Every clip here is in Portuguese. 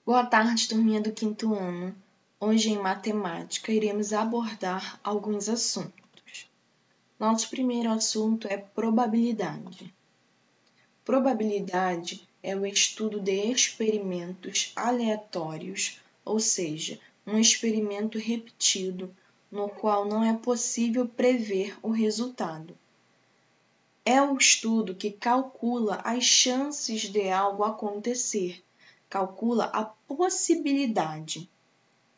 Boa tarde, turminha do quinto ano. Hoje, em matemática, iremos abordar alguns assuntos. Nosso primeiro assunto é probabilidade. Probabilidade é o estudo de experimentos aleatórios, ou seja, um experimento repetido, no qual não é possível prever o resultado. É o estudo que calcula as chances de algo acontecer, calcula a possibilidade.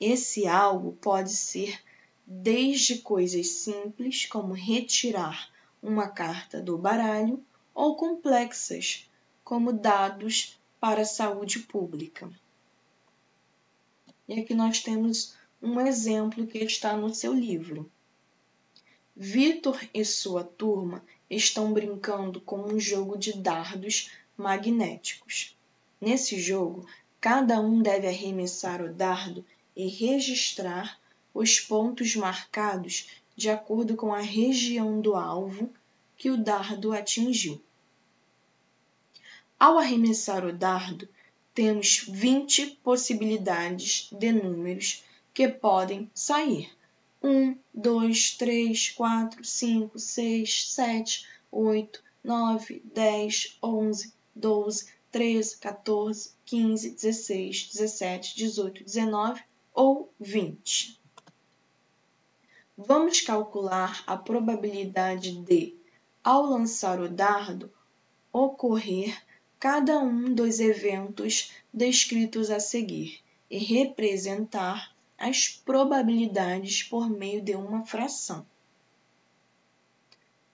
Esse algo pode ser desde coisas simples, como retirar uma carta do baralho, ou complexas, como dados para a saúde pública. E aqui nós temos um exemplo que está no seu livro. Vitor e sua turma estão brincando com um jogo de dardos magnéticos. Nesse jogo, cada um deve arremessar o dardo e registrar os pontos marcados de acordo com a região do alvo que o dardo atingiu. Ao arremessar o dardo, temos 20 possibilidades de números que podem sair. 1, 2, 3, 4, 5, 6, 7, 8, 9, 10, 11, 12, 13, 14, 15, 16, 17, 18, 19 ou 20. Vamos calcular a probabilidade de, ao lançar o dardo, ocorrer cada um dos eventos descritos a seguir e representar as probabilidades por meio de uma fração.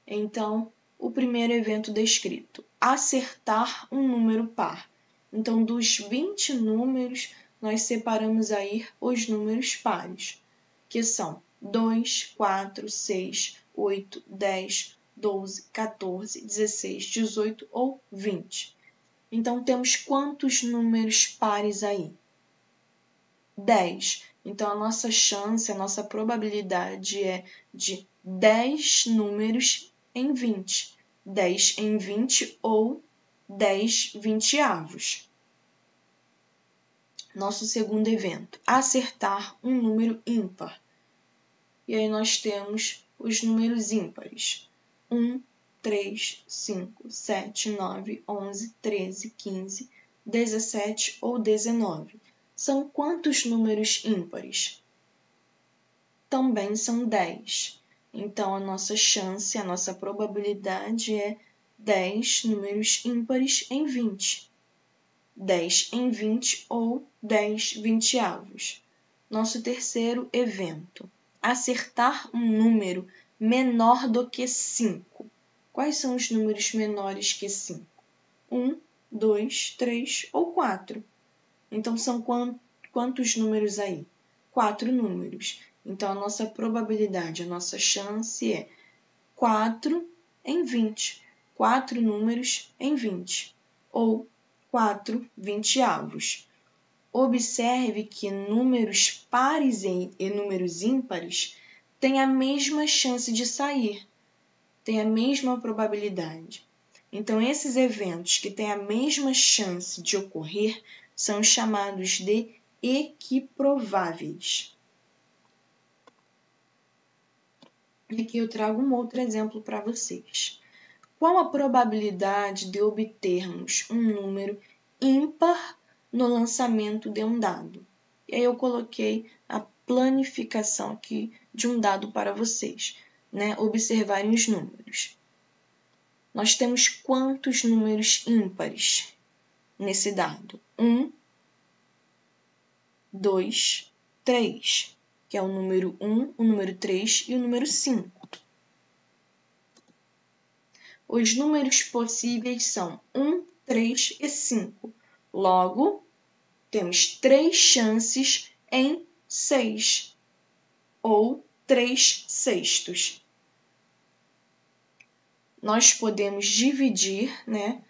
Então, o primeiro evento descrito, acertar um número par. Então, dos 20 números, nós separamos aí os números pares, que são 2, 4, 6, 8, 10, 12, 14, 16, 18 ou 20. Então, temos quantos números pares aí? 10. Então, a nossa chance, a nossa probabilidade é de 10 números em 20. 10 em 20 ou 10 vinteavos. Nosso segundo evento, acertar um número ímpar. E aí nós temos os números ímpares. 1, 3, 5, 7, 9, 11, 13, 15, 17 ou 19. São quantos números ímpares? Também são 10. Então, a nossa chance, a nossa probabilidade é 10 números ímpares em 20. 10 em 20 ou 10 vinteavos. Nosso terceiro evento, acertar um número menor do que 5. Quais são os números menores que 5? 1, 2, 3 ou 4. Então, são quantos números aí? 4 números. Então, a nossa probabilidade, a nossa chance é 4 em 20. 4 números em 20. Ou 4 vinteavos. Observe que números pares e números ímpares têm a mesma chance de sair, têm a mesma probabilidade. Então, esses eventos que têm a mesma chance de ocorrer são chamados de equiprováveis. E aqui eu trago um outro exemplo para vocês. Qual a probabilidade de obtermos um número ímpar no lançamento de um dado? E aí eu coloquei a planificação aqui de um dado para vocês, né? Observarem os números. Nós temos quantos números ímpares nesse dado? 1, 2, 3, que é o número 1, o número 3 e o número 5. Os números possíveis são 1, 3 e 5. Logo, temos 3 chances em 6, ou 3 sextos. Nós podemos dividir, né?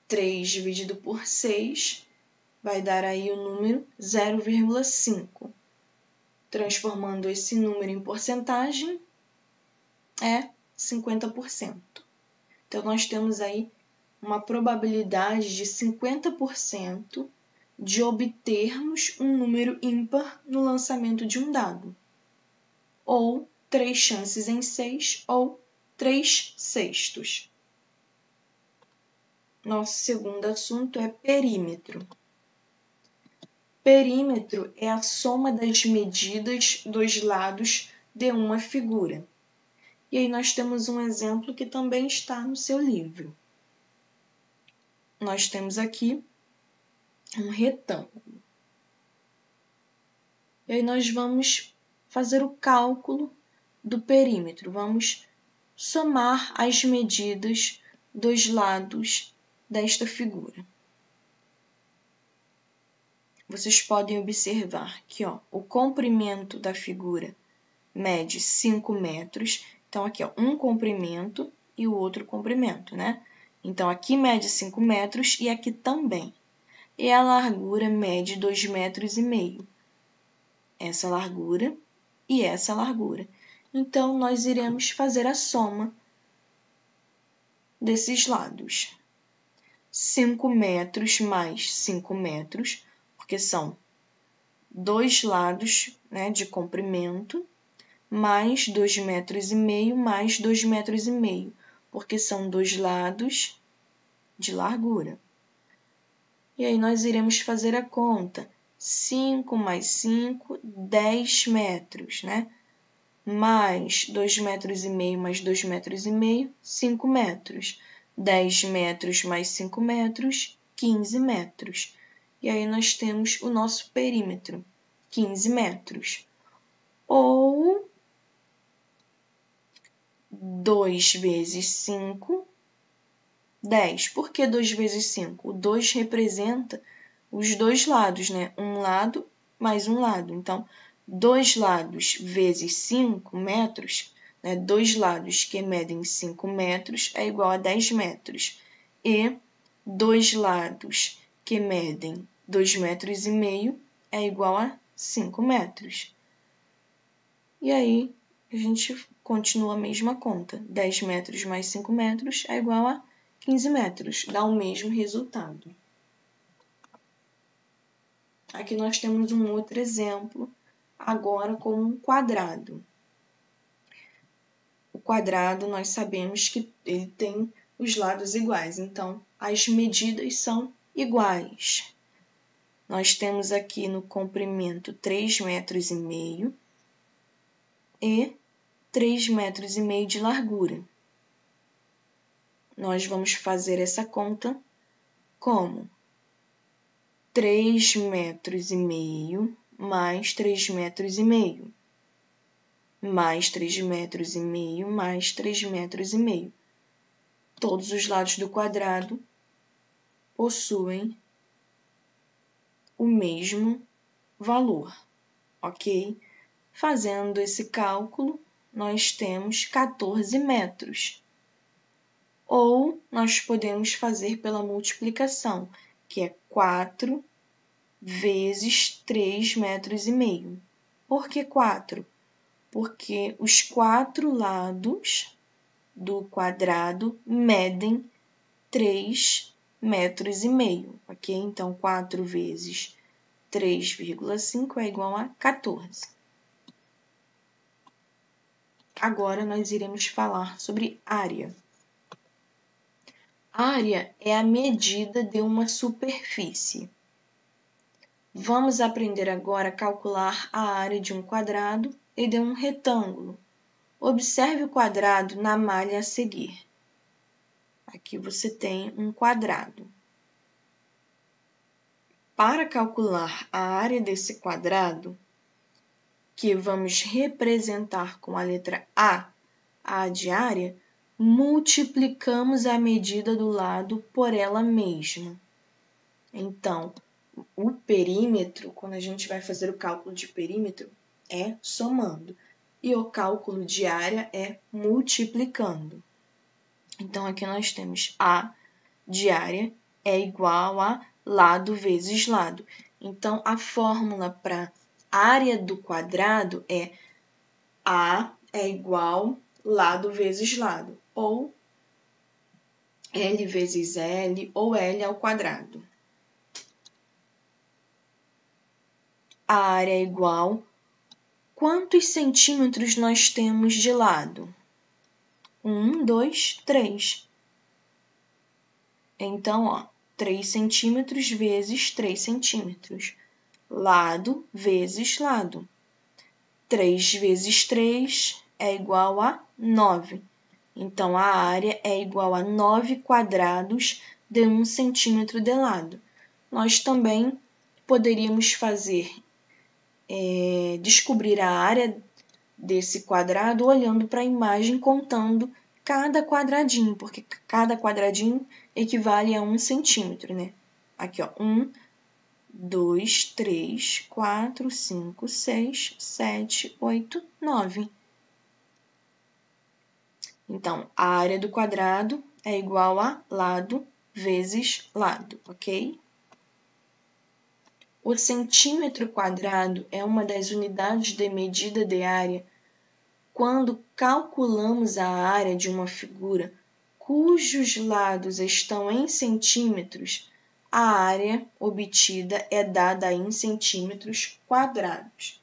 3 dividido por 6 vai dar aí o número 0,5. Transformando esse número em porcentagem, é 50%. Então, nós temos aí uma probabilidade de 50% de obtermos um número ímpar no lançamento de um dado, ou 3 chances em 6, ou 3/6. Nosso segundo assunto é perímetro. Perímetro é a soma das medidas dos lados de uma figura. E aí nós temos um exemplo que também está no seu livro. Nós temos aqui um retângulo. E aí nós vamos fazer o cálculo do perímetro. Vamos somar as medidas dos lados desta figura. Vocês podem observar que o comprimento da figura mede 5 metros. Então, aqui um comprimento e o outro comprimento, né? Então, aqui mede 5 metros e aqui também. E a largura mede 2,5 metros. Essa largura e essa largura. Então, nós iremos fazer a soma desses lados. 5 metros mais 5 metros, porque são 2 lados, né, de comprimento, mais 2,5 metros mais 2,5 metros, porque são 2 lados de largura. E aí nós iremos fazer a conta. 5 mais 5, 10 metros, né? Mais 2,5 metros mais 2,5 metros, 5 metros. 10 metros mais 5 metros, 15 metros. E aí nós temos o nosso perímetro, 15 metros. Ou 2 vezes 5, 10. Por que 2 vezes 5? O 2 representa os dois lados, né? Um lado mais um lado. Então, 2 lados vezes 5 metros, né? 2 lados que medem 5 metros é igual a 10 metros. E 2 lados que medem 2,5 metros é igual a 5 metros. E aí, a gente continua a mesma conta. 10 metros mais 5 metros é igual a 15 metros. Dá o mesmo resultado. Aqui nós temos um outro exemplo, agora com um quadrado. O quadrado, nós sabemos que ele tem os lados iguais, então as medidas são iguais. Nós temos aqui no comprimento 3,5 metros e 3,5 metros de largura. Nós vamos fazer essa conta como 3,5 metros mais 3,5 metros mais 3,5 metros mais 3,5 metros. Todos os lados do quadrado possuem o mesmo valor, ok? Fazendo esse cálculo, nós temos 14 metros. Ou nós podemos fazer pela multiplicação, que é 4 vezes 3,5 metros. Por que 4? Porque os 4 lados do quadrado medem 3,5 metros, ok? Então, 4 vezes 3,5 é igual a 14. Agora, nós iremos falar sobre área. Área é a medida de uma superfície. Vamos aprender agora a calcular a área de um quadrado e de um retângulo. Observe o quadrado na malha a seguir. Aqui você tem um quadrado. Para calcular a área desse quadrado, que vamos representar com a letra A de área, multiplicamos a medida do lado por ela mesma. Então, o perímetro, quando a gente vai fazer o cálculo de perímetro, é somando. E o cálculo de área é multiplicando. Então, aqui nós temos A de área é igual a lado vezes lado. Então, a fórmula para área do quadrado é A é igual lado vezes lado, ou L vezes L, ou L ao quadrado. a área é igual. Quantos centímetros nós temos de lado? 1, 2, 3. Então, 3 centímetros vezes 3 centímetros. Lado vezes lado. 3 vezes 3 é igual a 9. Então, a área é igual a 9 quadrados de 1 centímetro de lado. Nós também poderíamos descobrir a área desse quadrado olhando para a imagem, contando cada quadradinho, porque cada quadradinho equivale a 1 centímetro, né? Aqui, 1, 2, 3, 4, 5, 6, 7, 8, 9. Então, a área do quadrado é igual a lado vezes lado, ok? O centímetro quadrado é uma das unidades de medida de área quando calculamos a área de uma figura cujos lados estão em centímetros. A área obtida é dada em centímetros quadrados.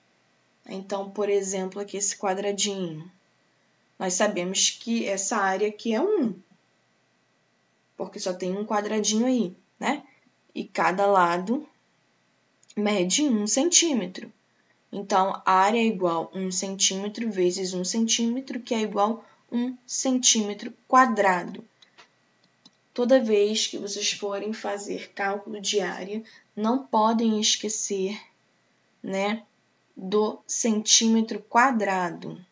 Então, por exemplo, aqui esse quadradinho. Nós sabemos que essa área aqui é 1, porque só tem um quadradinho aí, né? E cada lado mede 1 centímetro. Então, a área é igual a 1 centímetro vezes 1 centímetro, que é igual a 1 centímetro quadrado. Toda vez que vocês forem fazer cálculo de área, não podem esquecer, né, do centímetro quadrado.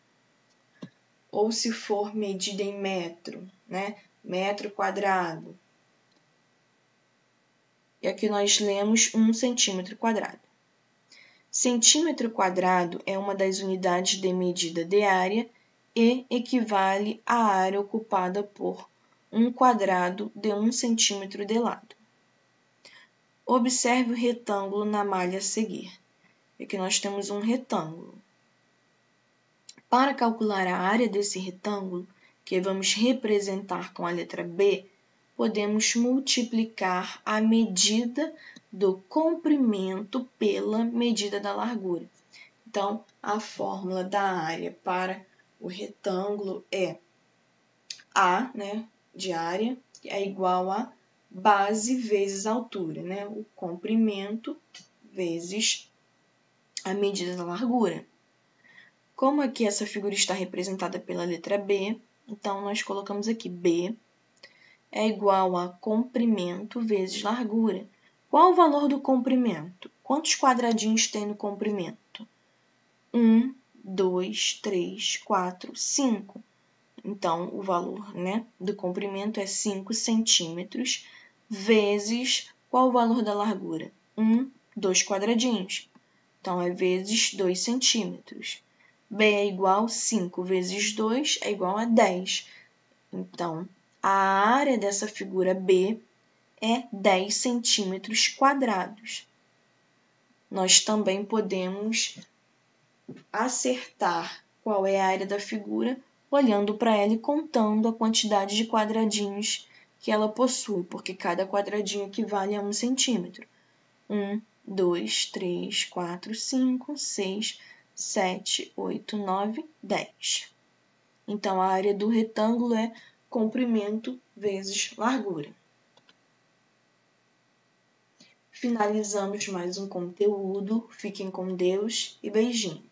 Ou se for medida em metro, né, metro quadrado. E aqui nós lemos 1 centímetro quadrado. Centímetro quadrado é uma das unidades de medida de área e equivale à área ocupada por um quadrado de 1 centímetro de lado. Observe o retângulo na malha a seguir. Aqui nós temos um retângulo. Para calcular a área desse retângulo, que vamos representar com a letra B, podemos multiplicar a medida do comprimento pela medida da largura. Então, a fórmula da área para o retângulo é A, né, de área, é igual a base vezes altura, né? O comprimento vezes a medida da largura. Como aqui essa figura está representada pela letra B, então nós colocamos aqui B é igual a comprimento vezes largura. Qual o valor do comprimento? Quantos quadradinhos tem no comprimento? 1, 2, 3, 4, 5. Então, o valor, né, do comprimento é 5 centímetros vezes qual o valor da largura? 2 quadradinhos. Então, é vezes 2 centímetros. B é igual a 5 vezes 2 é igual a 10. Então, a área dessa figura B é 10 centímetros quadrados. Nós também podemos acertar qual é a área da figura olhando para ela e contando a quantidade de quadradinhos que ela possui, porque cada quadradinho equivale a 1 centímetro. 1, 2, 3, 4, 5, 6, 7, 8, 9, 10. Então, a área do retângulo é comprimento vezes largura. Finalizamos mais um conteúdo. Fiquem com Deus e beijinhos.